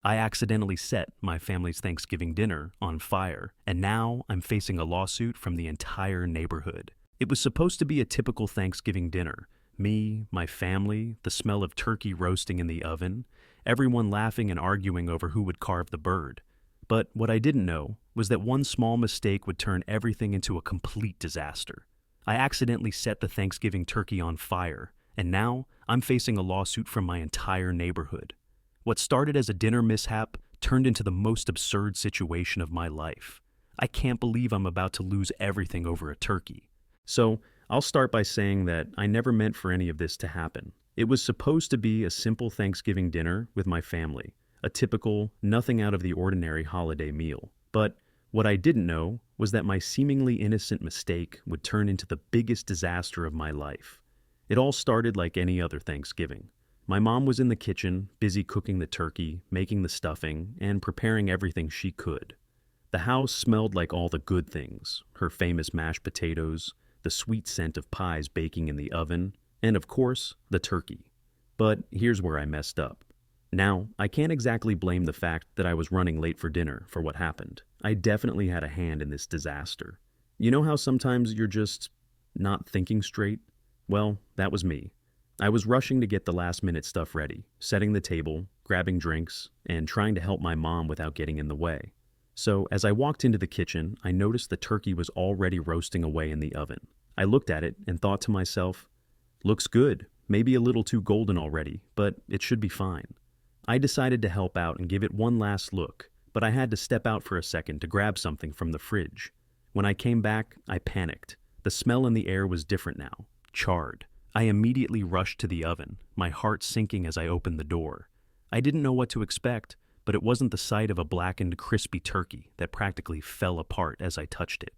I accidentally set my family's Thanksgiving dinner on fire, and now I'm facing a lawsuit from the entire neighborhood. It was supposed to be a typical Thanksgiving dinner. Me, my family, the smell of turkey roasting in the oven, everyone laughing and arguing over who would carve the bird. But what I didn't know was that one small mistake would turn everything into a complete disaster. I accidentally set the Thanksgiving turkey on fire, and now I'm facing a lawsuit from my entire neighborhood. What started as a dinner mishap turned into the most absurd situation of my life. I can't believe I'm about to lose everything over a turkey. So, I'll start by saying that I never meant for any of this to happen. It was supposed to be a simple Thanksgiving dinner with my family, a typical, nothing out of the ordinary holiday meal. But what I didn't know was that my seemingly innocent mistake would turn into the biggest disaster of my life. It all started like any other Thanksgiving. My mom was in the kitchen, busy cooking the turkey, making the stuffing, and preparing everything she could. The house smelled like all the good things, her famous mashed potatoes, the sweet scent of pies baking in the oven, and of course, the turkey. But here's where I messed up. Now, I can't exactly blame the fact that I was running late for dinner for what happened. I definitely had a hand in this disaster. You know how sometimes you're just not thinking straight? Well, that was me. I was rushing to get the last-minute stuff ready, setting the table, grabbing drinks, and trying to help my mom without getting in the way. So, as I walked into the kitchen, I noticed the turkey was already roasting away in the oven. I looked at it and thought to myself, looks good, maybe a little too golden already, but it should be fine. I decided to help out and give it one last look, but I had to step out for a second to grab something from the fridge. When I came back, I panicked. The smell in the air was different now, charred. I immediately rushed to the oven, my heart sinking as I opened the door. I didn't know what to expect, but it wasn't the sight of a blackened, crispy turkey that practically fell apart as I touched it.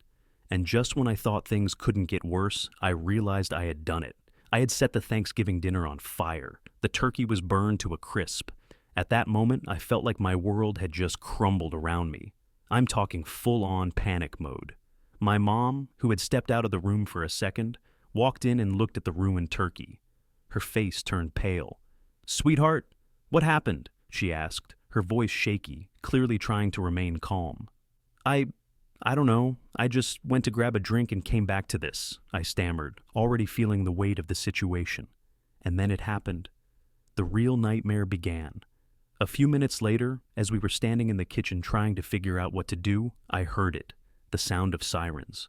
And just when I thought things couldn't get worse, I realized I had done it. I had set the Thanksgiving dinner on fire. The turkey was burned to a crisp. At that moment, I felt like my world had just crumbled around me. I'm talking full-on panic mode. My mom, who had stepped out of the room for a second, walked in and looked at the ruined turkey. Her face turned pale. "Sweetheart, what happened?" she asked, her voice shaky, clearly trying to remain calm. I don't know. I just went to grab a drink and came back to this," I stammered, already feeling the weight of the situation. And then it happened. The real nightmare began. A few minutes later, as we were standing in the kitchen trying to figure out what to do, I heard it, the sound of sirens.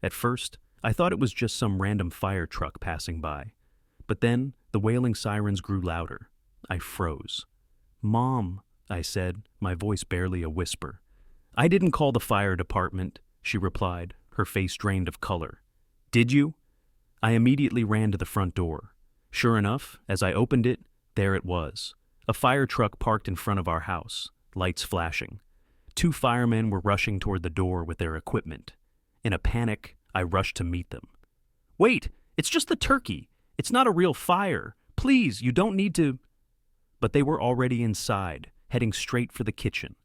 At first, I thought it was just some random fire truck passing by. But then, the wailing sirens grew louder. I froze. "Mom," I said, my voice barely a whisper. "I didn't call the fire department," she replied, her face drained of color. "Did you?" I immediately ran to the front door. Sure enough, as I opened it, there it was. A fire truck parked in front of our house, lights flashing. 2 firemen were rushing toward the door with their equipment. In a panic, I rushed to meet them. "Wait, it's just the turkey. It's not a real fire. Please, you don't need to—" But they were already inside, heading straight for the kitchen.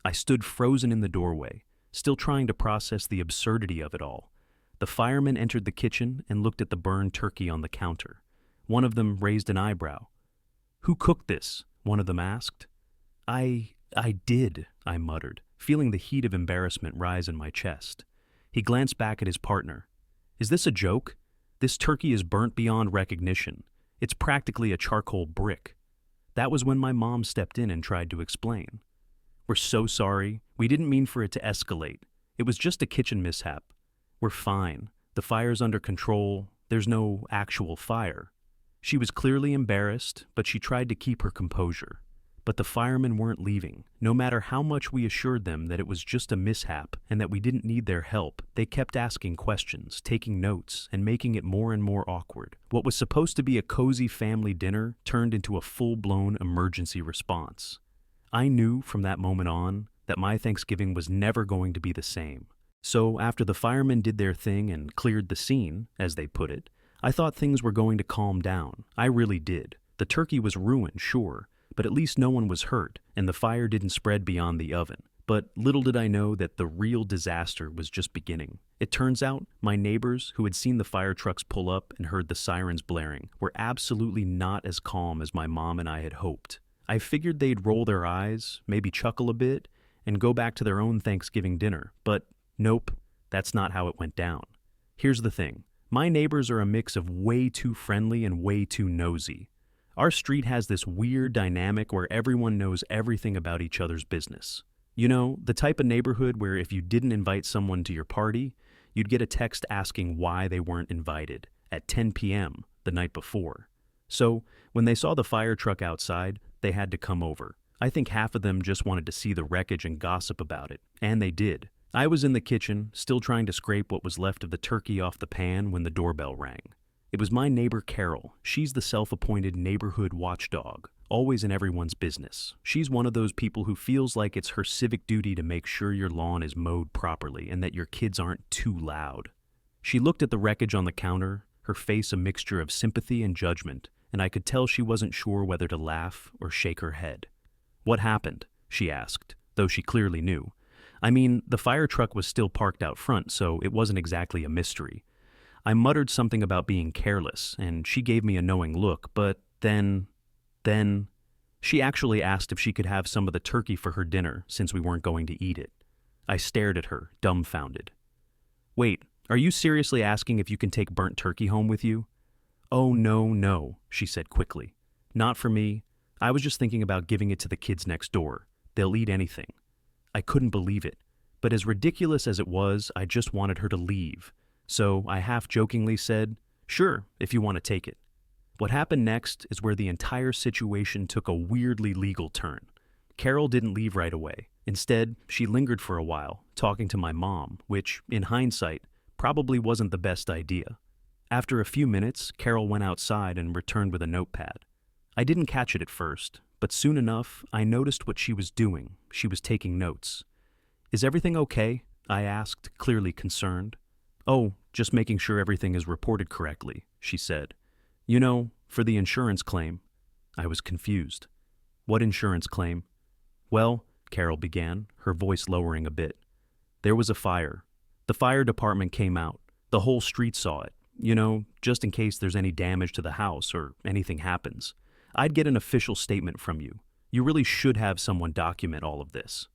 I stood frozen in the doorway, still trying to process the absurdity of it all. The firemen entered the kitchen and looked at the burned turkey on the counter. One of them raised an eyebrow. "Who cooked this?" one of them asked. I did," I muttered, feeling the heat of embarrassment rise in my chest. He glanced back at his partner. "Is this a joke? This turkey is burnt beyond recognition. It's practically a charcoal brick." That was when my mom stepped in and tried to explain. "We're so sorry. We didn't mean for it to escalate. It was just a kitchen mishap. We're fine. The fire's under control. There's no actual fire." She was clearly embarrassed, but she tried to keep her composure. But the firemen weren't leaving. No matter how much we assured them that it was just a mishap and that we didn't need their help, they kept asking questions, taking notes, and making it more and more awkward. What was supposed to be a cozy family dinner turned into a full-blown emergency response. I knew from that moment on that my Thanksgiving was never going to be the same. So after the firemen did their thing and cleared the scene, as they put it, I thought things were going to calm down. I really did. The turkey was ruined, sure, but at least no one was hurt, and the fire didn't spread beyond the oven. But little did I know that the real disaster was just beginning. It turns out my neighbors, who had seen the fire trucks pull up and heard the sirens blaring, were absolutely not as calm as my mom and I had hoped. I figured they'd roll their eyes, maybe chuckle a bit, and go back to their own Thanksgiving dinner, but nope, that's not how it went down. Here's the thing. My neighbors are a mix of way too friendly and way too nosy. Our street has this weird dynamic where everyone knows everything about each other's business. You know, the type of neighborhood where if you didn't invite someone to your party, you'd get a text asking why they weren't invited at 10 p.m. the night before. So, when they saw the fire truck outside, they had to come over. I think half of them just wanted to see the wreckage and gossip about it, and they did. I was in the kitchen, still trying to scrape what was left of the turkey off the pan when the doorbell rang. It was my neighbor Carol. She's the self-appointed neighborhood watchdog, always in everyone's business. She's one of those people who feels like it's her civic duty to make sure your lawn is mowed properly and that your kids aren't too loud. She looked at the wreckage on the counter, her face a mixture of sympathy and judgment, and I could tell she wasn't sure whether to laugh or shake her head. "What happened?" she asked, though she clearly knew. I mean, the fire truck was still parked out front, so it wasn't exactly a mystery. I muttered something about being careless, and she gave me a knowing look, but then, she actually asked if she could have some of the turkey for her dinner since we weren't going to eat it. I stared at her, dumbfounded. "Wait, are you seriously asking if you can take burnt turkey home with you?" "Oh, no," she said quickly. "Not for me. I was just thinking about giving it to the kids next door. They'll eat anything." I couldn't believe it, but as ridiculous as it was, I just wanted her to leave. So I half-jokingly said, "Sure, if you want to take it." What happened next is where the entire situation took a weirdly legal turn. Carol didn't leave right away. Instead, she lingered for a while, talking to my mom, which, in hindsight, probably wasn't the best idea. After a few minutes, Carol went outside and returned with a notepad. I didn't catch it at first, but soon enough, I noticed what she was doing. She was taking notes. "Is everything okay?" I asked, clearly concerned. "Oh, just making sure everything is reported correctly," she said. "You know, for the insurance claim." I was confused. "What insurance claim?" "Well," Carol began, her voice lowering a bit. "There was a fire. The fire department came out. The whole street saw it. You know, just in case there's any damage to the house or anything happens. I'd get an official statement from you. You really should have someone document all of this."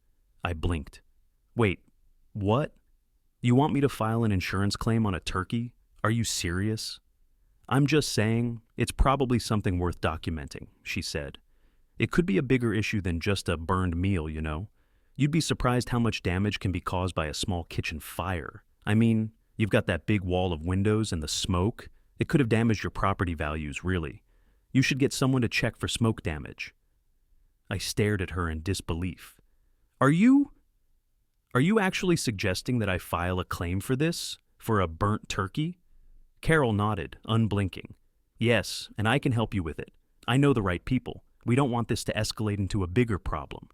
I blinked. "Wait, what? You want me to file an insurance claim on a turkey? Are you serious?" "I'm just saying, it's probably something worth documenting," she said. "It could be a bigger issue than just a burned meal, you know. You'd be surprised how much damage can be caused by a small kitchen fire. I mean, you've got that big wall of windows and the smoke. It could have damaged your property values, really. You should get someone to check for smoke damage." I stared at her in disbelief. Are you actually suggesting that I file a claim for this? For a burnt turkey?" Carol nodded, unblinking. "Yes, and I can help you with it. I know the right people. We don't want this to escalate into a bigger problem."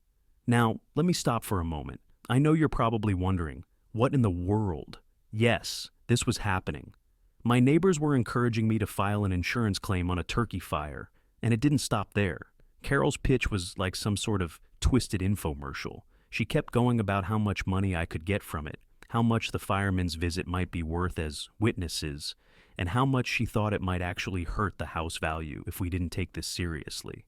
Now, let me stop for a moment. I know you're probably wondering, what in the world? Yes, this was happening. My neighbors were encouraging me to file an insurance claim on a turkey fire, and it didn't stop there. Carol's pitch was like some sort of twisted infomercial. She kept going about how much money I could get from it, how much the firemen's visit might be worth as witnesses, and how much she thought it might actually hurt the house value if we didn't take this seriously.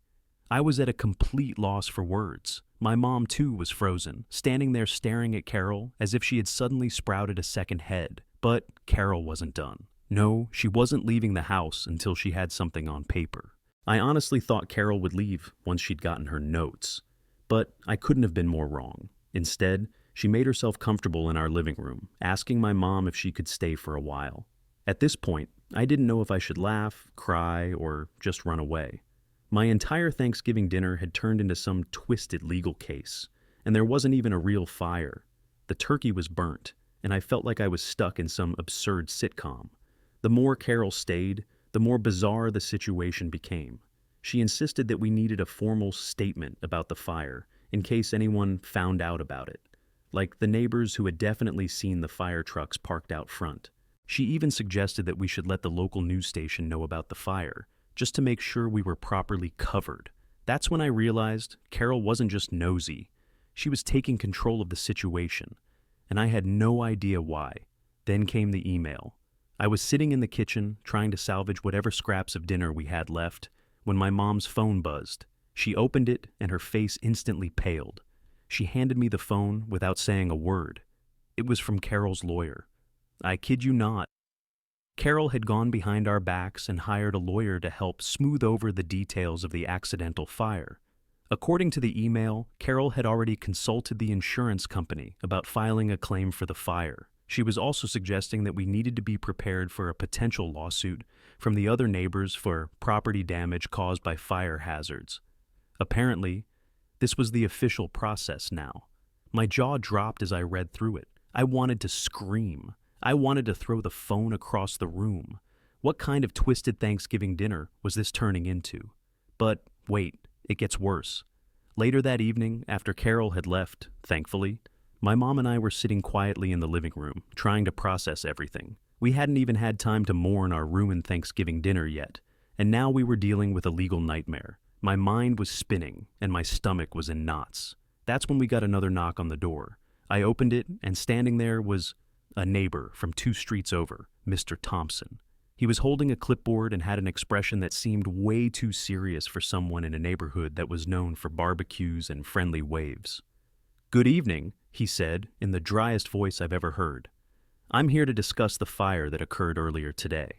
I was at a complete loss for words. My mom, too, was frozen, standing there staring at Carol as if she had suddenly sprouted a second head. But Carol wasn't done. No, she wasn't leaving the house until she had something on paper. I honestly thought Carol would leave once she'd gotten her notes. But I couldn't have been more wrong. Instead, she made herself comfortable in our living room, asking my mom if she could stay for a while. At this point, I didn't know if I should laugh, cry, or just run away. My entire Thanksgiving dinner had turned into some twisted legal case, and there wasn't even a real fire. The turkey was burnt, and I felt like I was stuck in some absurd sitcom. The more Carol stayed, the more bizarre the situation became. She insisted that we needed a formal statement about the fire in case anyone found out about it, like the neighbors who had definitely seen the fire trucks parked out front. She even suggested that we should let the local news station know about the fire, just to make sure we were properly covered. That's when I realized Carol wasn't just nosy. She was taking control of the situation, and I had no idea why. Then came the email. I was sitting in the kitchen, trying to salvage whatever scraps of dinner we had left, when my mom's phone buzzed. She opened it and her face instantly paled. She handed me the phone without saying a word. It was from Carol's lawyer. I kid you not. Carol had gone behind our backs and hired a lawyer to help smooth over the details of the accidental fire. According to the email, Carol had already consulted the insurance company about filing a claim for the fire. She was also suggesting that we needed to be prepared for a potential lawsuit from the other neighbors for property damage caused by fire hazards. Apparently, this was the official process now. My jaw dropped as I read through it. I wanted to scream. I wanted to throw the phone across the room. What kind of twisted Thanksgiving dinner was this turning into? But wait, it gets worse. Later that evening, after Carol had left, thankfully, my mom and I were sitting quietly in the living room, trying to process everything. We hadn't even had time to mourn our ruined Thanksgiving dinner yet, and now we were dealing with a legal nightmare. My mind was spinning, and my stomach was in knots. That's when we got another knock on the door. I opened it, and standing there was a neighbor from 2 streets over, Mr. Thompson. He was holding a clipboard and had an expression that seemed way too serious for someone in a neighborhood that was known for barbecues and friendly waves. "Good evening," he said, in the driest voice I've ever heard. "I'm here to discuss the fire that occurred earlier today."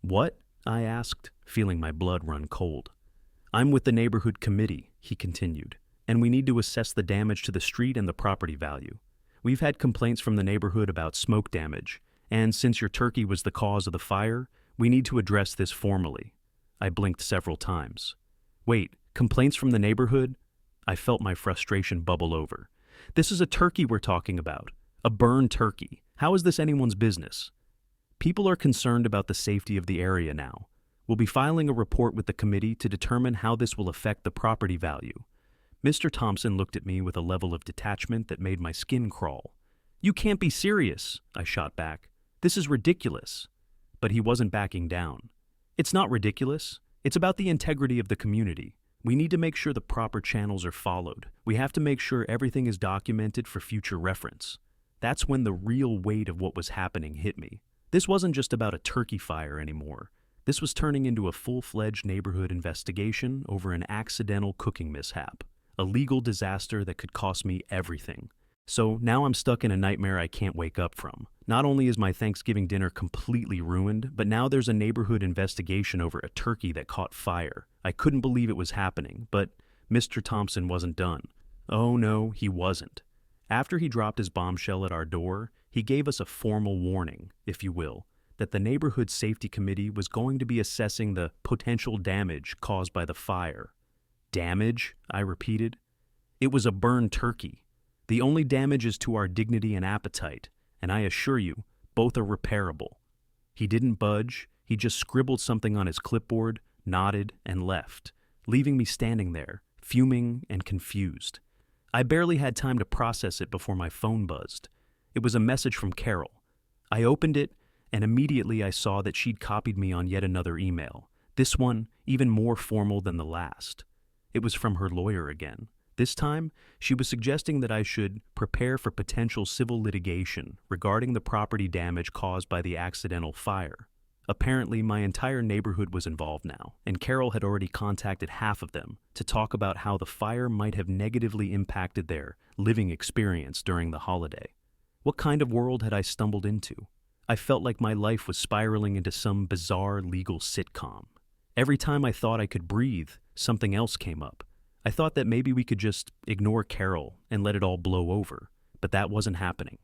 "What?" I asked, feeling my blood run cold. "I'm with the neighborhood committee," he continued, "and we need to assess the damage to the street and the property value. We've had complaints from the neighborhood about smoke damage, and since your turkey was the cause of the fire, we need to address this formally." I blinked several times. "Wait, complaints from the neighborhood?" I felt my frustration bubble over. "This is a turkey we're talking about. A burned turkey. How is this anyone's business?" "People are concerned about the safety of the area now. We'll be filing a report with the committee to determine how this will affect the property value." Mr. Thompson looked at me with a level of detachment that made my skin crawl. "You can't be serious," I shot back. "This is ridiculous." But he wasn't backing down. "It's not ridiculous. It's about the integrity of the community. We need to make sure the proper channels are followed. We have to make sure everything is documented for future reference." That's when the real weight of what was happening hit me. This wasn't just about a turkey fire anymore. This was turning into a full-fledged neighborhood investigation over an accidental cooking mishap. A legal disaster that could cost me everything. So now I'm stuck in a nightmare I can't wake up from. Not only is my Thanksgiving dinner completely ruined, but now there's a neighborhood investigation over a turkey that caught fire. I couldn't believe it was happening, but Mr. Thompson wasn't done. Oh no, he wasn't. After he dropped his bombshell at our door, he gave us a formal warning, if you will, that the neighborhood safety committee was going to be assessing the potential damage caused by the fire. "Damage?" I repeated. "It was a burned turkey. The only damage is to our dignity and appetite, and I assure you, both are repairable." He didn't budge. He just scribbled something on his clipboard, nodded, and left, leaving me standing there, fuming and confused. I barely had time to process it before my phone buzzed. It was a message from Carol. I opened it, and immediately I saw that she'd copied me on yet another email, this one even more formal than the last. It was from her lawyer again. This time, she was suggesting that I should prepare for potential civil litigation regarding the property damage caused by the accidental fire. Apparently, my entire neighborhood was involved now, and Carol had already contacted half of them to talk about how the fire might have negatively impacted their living experience during the holiday. What kind of world had I stumbled into? I felt like my life was spiraling into some bizarre legal sitcom. Every time I thought I could breathe, something else came up. I thought that maybe we could just ignore Carol and let it all blow over, but that wasn't happening.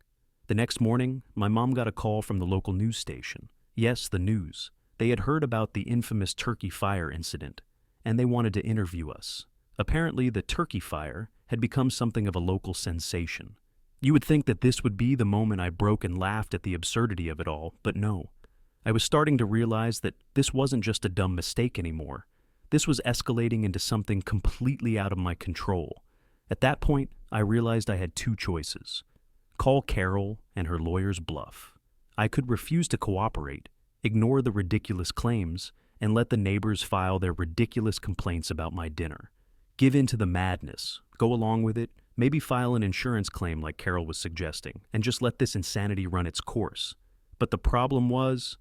The next morning, my mom got a call from the local news station. Yes, the news. They had heard about the infamous turkey fire incident, and they wanted to interview us. Apparently, the turkey fire had become something of a local sensation. You would think that this would be the moment I broke and laughed at the absurdity of it all, but no. I was starting to realize that this wasn't just a dumb mistake anymore. This was escalating into something completely out of my control. At that point, I realized I had 2 choices. Call Carol and her lawyer's bluff. I could refuse to cooperate, ignore the ridiculous claims, and let the neighbors file their ridiculous complaints about my dinner. Give in to the madness, go along with it, maybe file an insurance claim like Carol was suggesting, and just let this insanity run its course. But the problem was,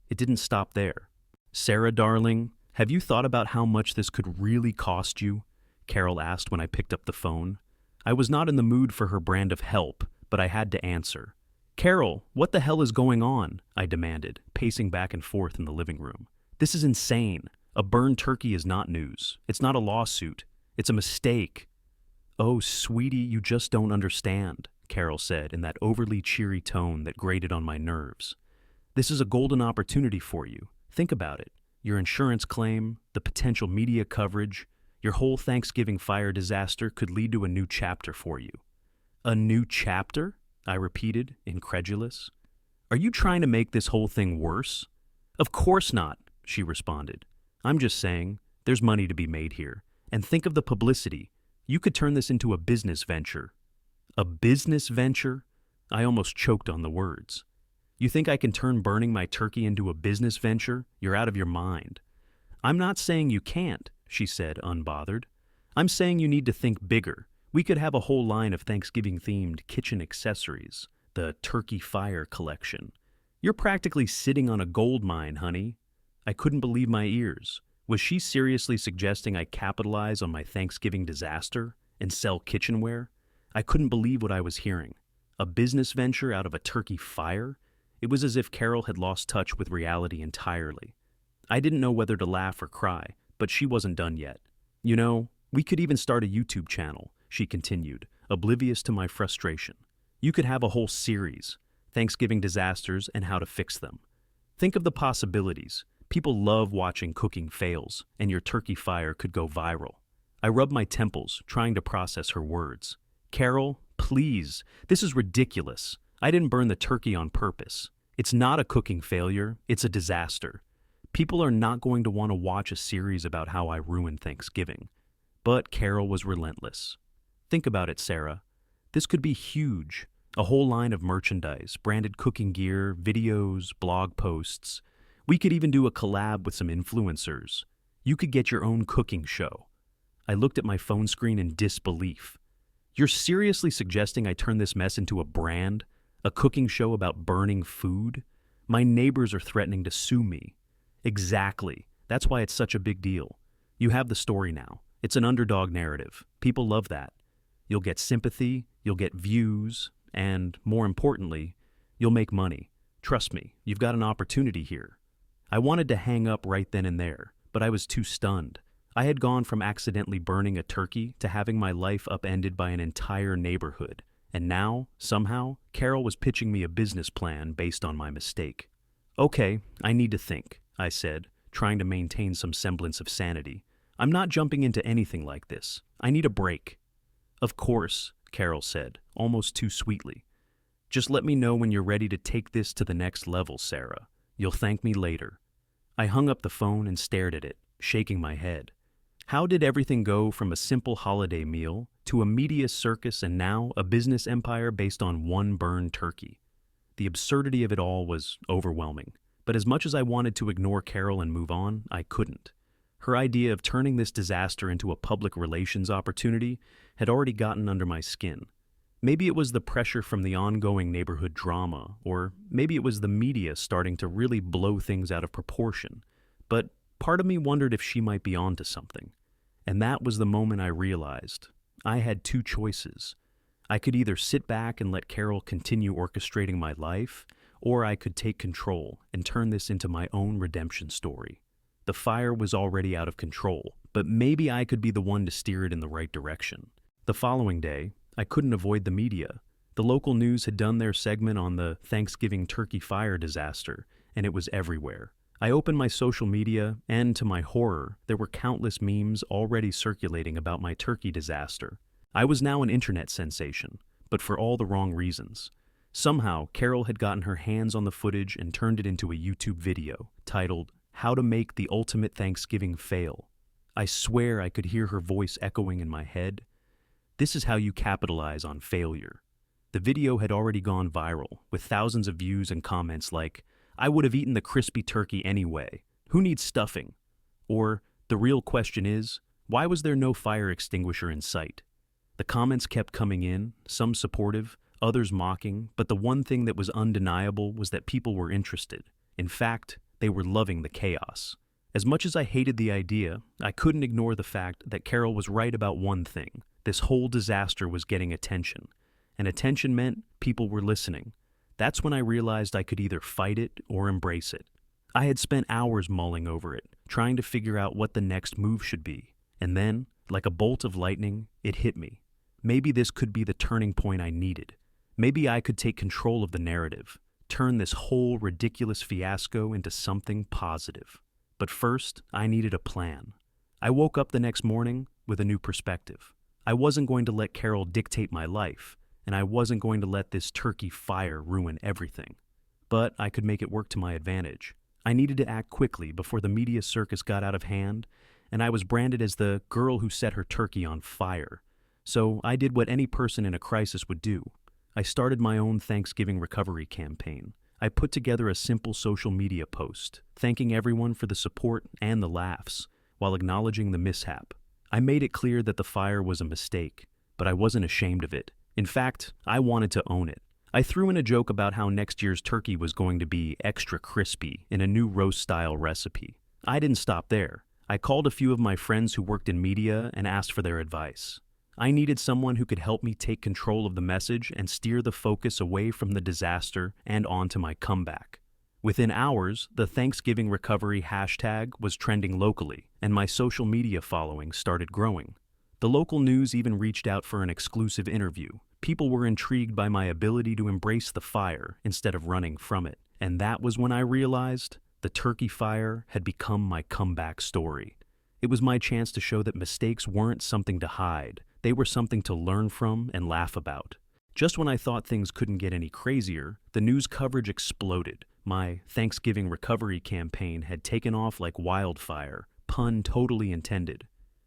it didn't stop there. "Sarah, darling, Have you thought about how much this could really cost you? Carol asked when I picked up the phone. I was not in the mood for her brand of help, but I had to answer. Carol, what the hell is going on? I demanded, pacing back and forth in the living room. This is insane. A burned turkey is not news. It's not a lawsuit. It's a mistake. Oh, sweetie, you just don't understand, Carol said in that overly cheery tone that grated on my nerves. This is a golden opportunity for you. Think about it. Your insurance claim, the potential media coverage, your whole Thanksgiving fire disaster could lead to a new chapter for you. A new chapter? I repeated, incredulous. Are you trying to make this whole thing worse? Of course not, she responded. I'm just saying, there's money to be made here. And think of the publicity. You could turn this into a business venture. A business venture? I almost choked on the words. You think I can turn burning my turkey into a business venture? You're out of your mind. I'm not saying you can't, she said, unbothered. I'm saying you need to think bigger. We could have a whole line of Thanksgiving-themed kitchen accessories, the Turkey Fire collection. You're practically sitting on a gold mine, honey. I couldn't believe my ears. Was she seriously suggesting I capitalize on my Thanksgiving disaster and sell kitchenware? I couldn't believe what I was hearing. A business venture out of a turkey fire? It was as if Carol had lost touch with reality entirely. I didn't know whether to laugh or cry, but she wasn't done yet. You know, we could even start a YouTube channel, she continued, oblivious to my frustration. You could have a whole series, Thanksgiving disasters and how to fix them. Think of the possibilities. People love watching cooking fails, and your turkey fire could go viral. I rubbed my temples, trying to process her words. Carol, please, this is ridiculous. I didn't burn the turkey on purpose. It's not a cooking failure, it's a disaster. People are not going to want to watch a series about how I ruined Thanksgiving. But Carol was relentless. Think about it, Sarah. This could be huge. A whole line of merchandise, branded cooking gear, videos, blog posts. We could even do a collab with some influencers. You could get your own cooking show. I looked at my phone screen in disbelief. You're seriously suggesting I turn this mess into a brand? A cooking show about burning food? My neighbors are threatening to sue me. Exactly. That's why it's such a big deal. You have the story now. It's an underdog narrative. People love that. You'll get sympathy, you'll get views, and, more importantly, you'll make money. Trust me, you've got an opportunity here. I wanted to hang up right then and there, but I was too stunned. I had gone from accidentally burning a turkey to having my life upended by an entire neighborhood. And now, somehow, Carol was pitching me a business plan based on my mistake. Okay, I need to think, I said, trying to maintain some semblance of sanity. I'm not jumping into anything like this. I need a break. Of course, Carol said, almost too sweetly. Just let me know when you're ready to take this to the next level, Sarah. You'll thank me later. I hung up the phone and stared at it, shaking my head. How did everything go from a simple holiday meal to a media circus and now a business empire based on one burned turkey? The absurdity of it all was overwhelming, but as much as I wanted to ignore Carol and move on, I couldn't. Her idea of turning this disaster into a public relations opportunity had already gotten under my skin. Maybe it was the pressure from the ongoing neighborhood drama, or maybe it was the media starting to really blow things out of proportion. But part of me wondered if she might be onto something. And that was the moment I realized I had two choices. I could either sit back and let Carol continue orchestrating my life, or I could take control and turn this into my own redemption story. The fire was already out of control, but maybe I could be the one to steer it in the right direction. The following day, I couldn't avoid the media. The local news had done their segment on the Thanksgiving turkey fire disaster, and it was everywhere. I opened my social media, and to my horror, there were countless memes already circulating about my turkey disaster. I was now an internet sensation, but for all the wrong reasons. Somehow, Carol had gotten her hands on the footage and turned it into a YouTube video titled, "How to Make the Ultimate Thanksgiving Fail." I swear I could hear her voice echoing in my head. This is how you capitalize on failure. The video had already gone viral, with thousands of views and comments like, "I would have eaten the crispy turkey anyway. Who needs stuffing?" Or, "The real question is, why was there no fire extinguisher in sight?" The comments kept coming in, some supportive, others mocking, but the one thing that was undeniable was that people were interested. In fact, they were loving the chaos. As much as I hated the idea, I couldn't ignore the fact that Carol was right about one thing. This whole disaster was getting attention. And attention meant people were listening. That's when I realized I could either fight it or embrace it. I had spent hours mulling over it, trying to figure out what the next move should be. And then, like a bolt of lightning, it hit me. Maybe this could be the turning point I needed. Maybe I could take control of the narrative, turn this whole ridiculous fiasco into something positive. But first, I needed a plan. I woke up the next morning with a new perspective. I wasn't going to let Carol dictate my life, and I wasn't going to let this turkey fire ruin everything. But I could make it work to my advantage. I needed to act quickly before the media circus got out of hand, and I was branded as the girl who set her turkey on fire. So I did what any person in a crisis would do. I started my own Thanksgiving recovery campaign. I put together a simple social media post, thanking everyone for the support and the laughs, while acknowledging the mishap. I made it clear that the fire was a mistake, but I wasn't ashamed of it. In fact, I wanted to own it. I threw in a joke about how next year's turkey was going to be extra crispy in a new roast-style recipe. I didn't stop there. I called a few of my friends who worked in media and asked for their advice. I needed someone who could help me take control of the message and steer the focus away from the disaster and onto my comeback. Within hours, the Thanksgiving recovery hashtag was trending locally, and my social media following started growing. The local news even reached out for an exclusive interview. People were intrigued by my ability to embrace the fire instead of running from it. And that was when I realized the turkey fire had become my comeback story. It was my chance to show that mistakes weren't something to hide. They were something to learn from and laugh about. Just when I thought things couldn't get any crazier, the news coverage exploded. My Thanksgiving recovery campaign had taken off like wildfire, pun totally intended.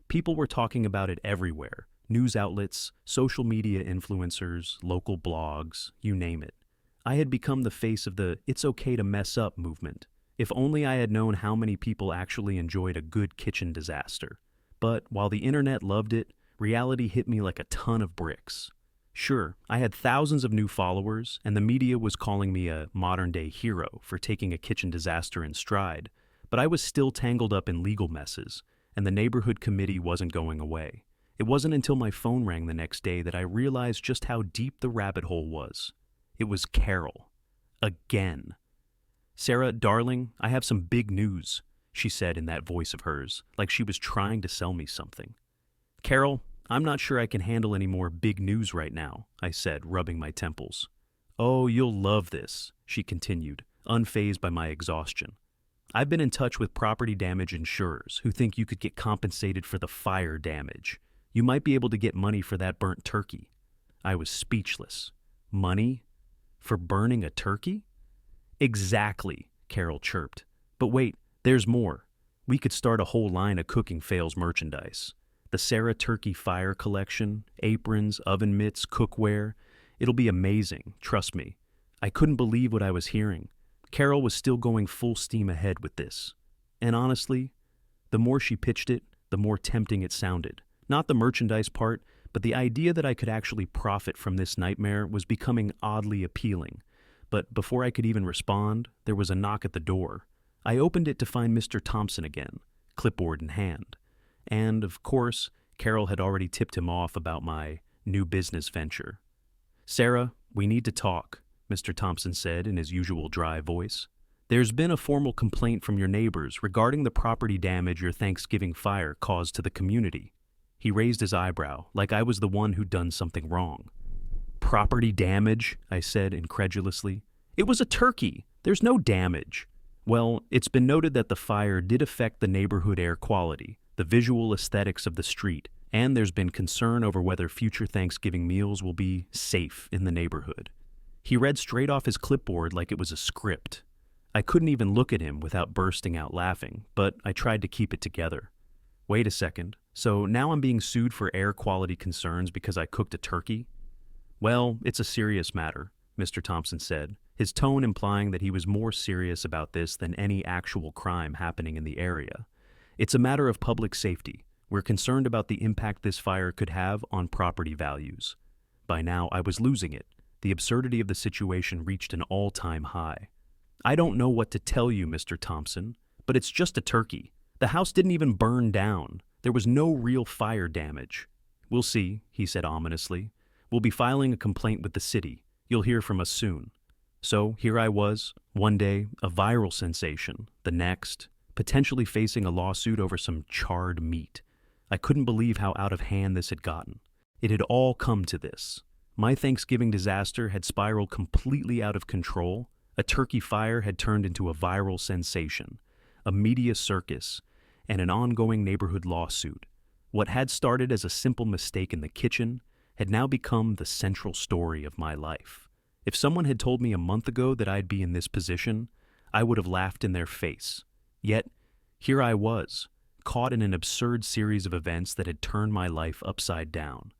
People were talking about it everywhere. News outlets, social media influencers, local blogs, you name it. I had become the face of the "it's okay to mess up" movement. If only I had known how many people actually enjoyed a good kitchen disaster. But while the internet loved it, reality hit me like a ton of bricks. Sure, I had thousands of new followers, and the media was calling me a modern-day hero for taking a kitchen disaster in stride, but I was still tangled up in legal messes, and the neighborhood committee wasn't going away. It wasn't until my phone rang the next day that I realized just how deep the rabbit hole was. It was Carol. Again. "Sarah, darling, I have some big news," she said in that voice of hers, like she was trying to sell me something. "Carol, I'm not sure I can handle any more big news right now," I said, rubbing my temples. "Oh, you'll love this," she continued, unfazed by my exhaustion. "I've been in touch with property damage insurers who think you could get compensated for the fire damage. You might be able to get money for that burnt turkey." I was speechless. Money? For burning a turkey? "Exactly," Carol chirped. "But wait, there's more. We could start a whole line of cooking fails merchandise. The Sarah Turkey Fire Collection, aprons, oven mitts, cookware. It'll be amazing, trust me." I couldn't believe what I was hearing. Carol was still going full steam ahead with this. And honestly, the more she pitched it, the more tempting it sounded. Not the merchandise part, but the idea that I could actually profit from this nightmare was becoming oddly appealing. But before I could even respond, there was a knock at the door. I opened it to find Mr. Thompson again, clipboard in hand. And, of course, Carol had already tipped him off about my new business venture. "Sarah, we need to talk," Mr. Thompson said in his usual dry voice. "There's been a formal complaint from your neighbors regarding the property damage your Thanksgiving fire caused to the community." He raised his eyebrow, like I was the one who'd done something wrong. "Property damage?" I said incredulously. "It was a turkey. There's no damage." "Well, it's been noted that the fire did affect the neighborhood air quality, the visual aesthetics of the street, and there's been concern over whether future Thanksgiving meals will be safe in the neighborhood." He read straight off his clipboard like it was a script. I couldn't even look at him without bursting out laughing, but I tried to keep it together. "Wait a second, so now I'm being sued for air quality concerns because I cooked a turkey?" "Well, it's a serious matter," Mr. Thompson said, his tone implying that he was more serious about this than any actual crime happening in the area. "It's a matter of public safety. We're concerned about the impact this fire could have on property values." By now, I was losing it. The absurdity of the situation reached an all-time high. "I don't know what to tell you, Mr. Thompson, but it's just a turkey. The house didn't even burn down. There was no real fire damage. "We'll see," he said ominously. "We'll be filing a complaint with the city. You'll hear from us soon." So here I was, one day a viral sensation, the next potentially facing a lawsuit over some charred meat. I couldn't believe how out of hand this had gotten. It had all come to this. My Thanksgiving disaster had spiraled completely out of control. A turkey fire had turned into a viral sensation, a media circus, and an ongoing neighborhood lawsuit. What had started as a simple mistake in the kitchen had now become the central story of my life. If someone had told me a month ago that I'd be in this position, I would have laughed in their face. Yet, here I was, caught in an absurd series of events that had turned my life upside down.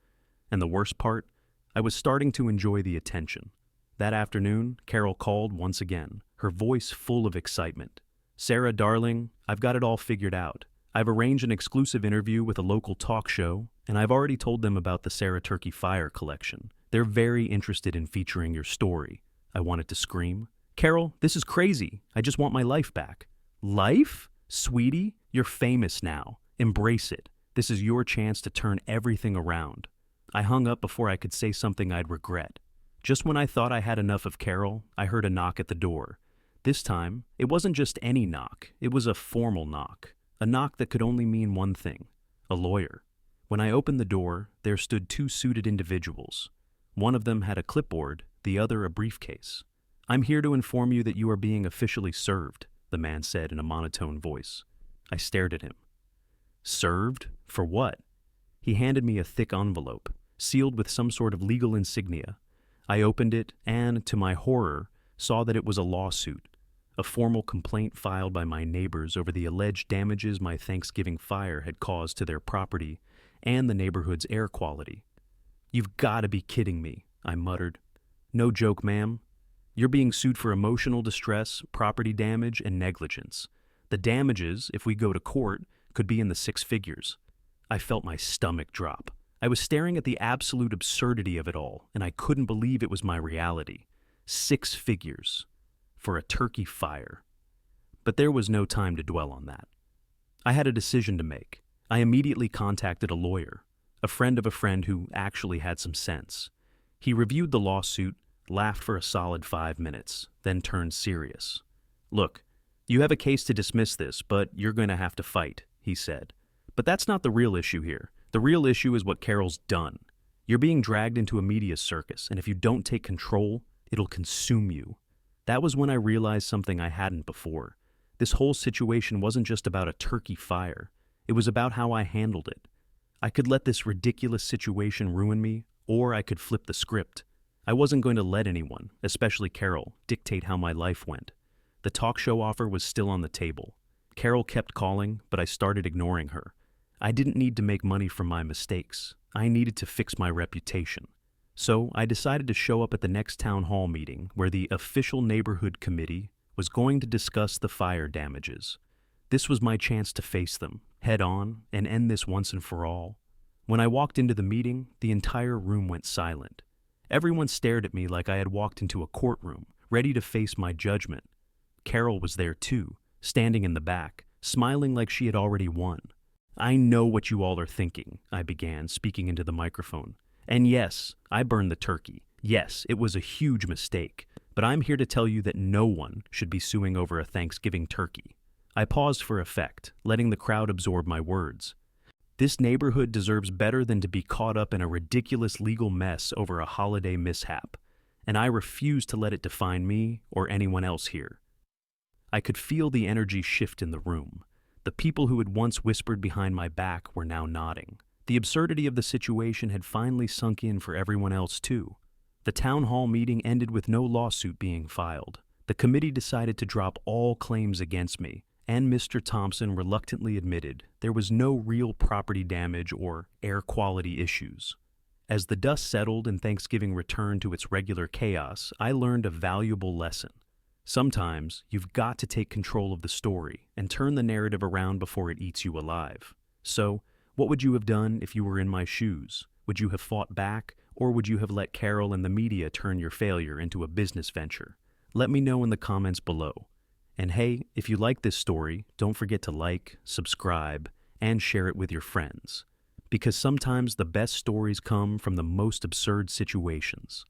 And the worst part, I was starting to enjoy the attention. That afternoon, Carol called once again, her voice full of excitement. "Sarah, darling, I've got it all figured out. I've arranged an exclusive interview with a local talk show, and I've already told them about the Sarah Turkey Fire collection. They're very interested in featuring your story." I wanted to scream. "Carol, this is crazy. I just want my life back." "Life? Sweetie, you're famous now. Embrace it. This is your chance to turn everything around." I hung up before I could say something I'd regret. Just when I thought I had enough of Carol, I heard a knock at the door. This time, it wasn't just any knock. It was a formal knock. A knock that could only mean one thing: a lawyer. When I opened the door, there stood two suited individuals. One of them had a clipboard, the other a briefcase. "I'm here to inform you that you are being officially served," the man said in a monotone voice. I stared at him. Served? For what? He handed me a thick envelope, sealed with some sort of legal insignia. I opened it and, to my horror, saw that it was a lawsuit, a formal complaint filed by my neighbors over the alleged damages my Thanksgiving fire had caused to their property and the neighborhood's air quality. "You've got to be kidding me," I muttered. "No joke, ma'am. You're being sued for emotional distress, property damage, and negligence. The damages, if we go to court, could be in the six figures." I felt my stomach drop. I was staring at the absolute absurdity of it all, and I couldn't believe it was my reality. 6 figures. For a turkey fire. But there was no time to dwell on that. I had a decision to make. I immediately contacted a lawyer, a friend of a friend who actually had some sense. He reviewed the lawsuit, laughed for a solid 5 minutes, then turned serious. "Look, you have a case to dismiss this, but you're going to have to fight," he said. "But that's not the real issue here. The real issue is what Carol's done. You're being dragged into a media circus, and if you don't take control, it'll consume you." That was when I realized something I hadn't before. This whole situation wasn't just about a turkey fire. It was about how I handled it. I could let this ridiculous situation ruin me, or I could flip the script. I wasn't going to let anyone, especially Carol, dictate how my life went. The talk show offer was still on the table. Carol kept calling, but I started ignoring her. I didn't need to make money from my mistakes. I needed to fix my reputation. So I decided to show up at the next town hall meeting where the official neighborhood committee was going to discuss the fire damages. This was my chance to face them, head on, and end this once and for all. When I walked into the meeting, the entire room went silent. Everyone stared at me like I had walked into a courtroom, ready to face my judgment. Carol was there too, standing in the back, smiling like she had already won. "I know what you all are thinking," I began, speaking into the microphone. "And yes, I burned the turkey. Yes, it was a huge mistake. But I'm here to tell you that no one should be suing over a Thanksgiving turkey." I paused for effect, letting the crowd absorb my words. This neighborhood deserves better than to be caught up in a ridiculous legal mess over a holiday mishap, and I refuse to let it define me or anyone else here. I could feel the energy shift in the room. The people who had once whispered behind my back were now nodding. The absurdity of the situation had finally sunk in for everyone else too. The town hall meeting ended with no lawsuit being filed. The committee decided to drop all claims against me, and Mr. Thompson reluctantly admitted there was no real property damage or air quality issues. As the dust settled and Thanksgiving returned to its regular chaos, I learned a valuable lesson. Sometimes you've got to take control of the story and turn the narrative around before it eats you alive. So, what would you have done if you were in my shoes? Would you have fought back, or would you have let Carol and the media turn your failure into a business venture? Let me know in the comments below. And hey, if you like this story, don't forget to like, subscribe, and share it with your friends. Because sometimes the best stories come from the most absurd situations.